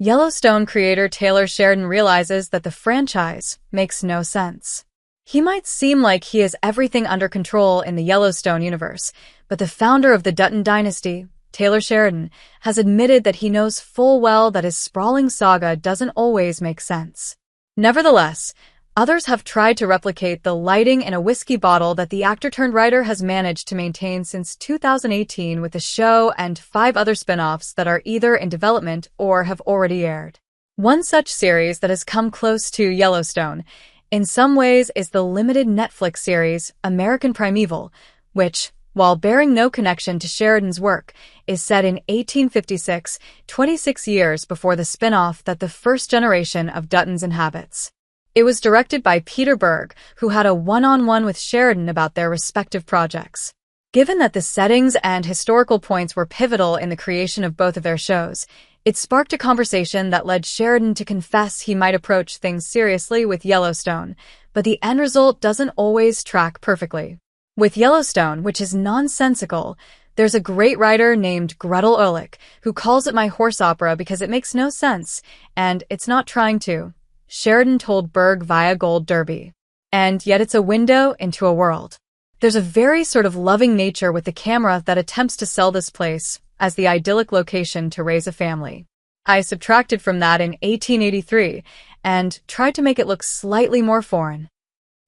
Yellowstone creator Taylor Sheridan realizes that the franchise makes no sense. He might seem like he has everything under control in the Yellowstone universe, but the founder of the Dutton dynasty, Taylor Sheridan, has admitted that he knows full well that his sprawling saga doesn't always make sense. Nevertheless, others have tried to replicate the lighting in a whiskey bottle that the actor-turned-writer has managed to maintain since 2018 with the show and 5 other spin-offs that are either in development or have already aired. One such series that has come close to Yellowstone, in some ways, is the limited Netflix series American Primeval, which, while bearing no connection to Sheridan's work, is set in 1856, 26 years before the spin-off that the first generation of Duttons inhabits. It was directed by Peter Berg, who had a one-on-one with Sheridan about their respective projects. Given that the settings and historical points were pivotal in the creation of both of their shows, it sparked a conversation that led Sheridan to confess he might approach things seriously with Yellowstone, but the end result doesn't always track perfectly. With Yellowstone, which is nonsensical, there's a great writer named Gretel Ehrlich who calls it my horse opera because it makes no sense, and it's not trying to, Sheridan told Berg via Gold Derby. And yet it's a window into a world. There's a very sort of loving nature with the camera that attempts to sell this place as the idyllic location to raise a family. I subtracted from that in 1883 and tried to make it look slightly more foreign.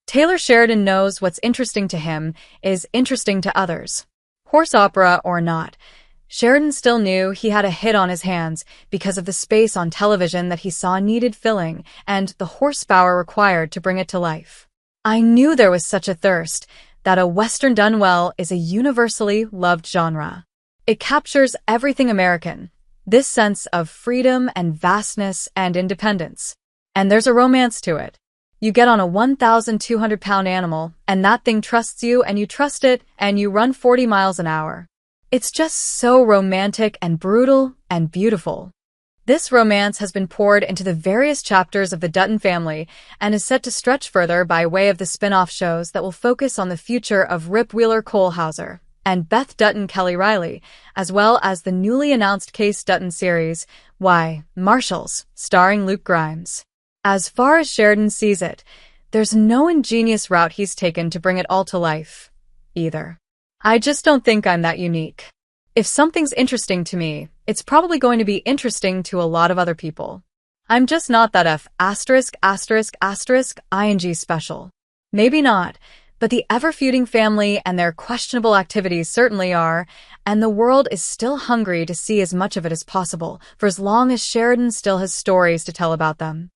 Taylor Sheridan knows what's interesting to him is interesting to others. Horse opera or not, Sheridan still knew he had a hit on his hands because of the space on television that he saw needed filling and the horsepower required to bring it to life. I knew there was such a thirst, that a Western done well is a universally loved genre. It captures everything American, this sense of freedom and vastness and independence. And there's a romance to it. You get on a 1,200-pound animal, and that thing trusts you, and you trust it, and you run 40 miles an hour. It's just so romantic and brutal and beautiful. This romance has been poured into the various chapters of the Dutton family and is set to stretch further by way of the spin-off shows that will focus on the future of Rip Wheeler Kohlhauser and Beth Dutton Kelly Riley, as well as the newly announced Case Dutton series, Why, Marshals, starring Luke Grimes. As far as Sheridan sees it, there's no ingenious route he's taken to bring it all to life, either. I just don't think I'm that unique. If something's interesting to me, it's probably going to be interesting to a lot of other people. I'm just not that *****ing special. Maybe not, but the ever-feuding family and their questionable activities certainly are, and the world is still hungry to see as much of it as possible for as long as Sheridan still has stories to tell about them.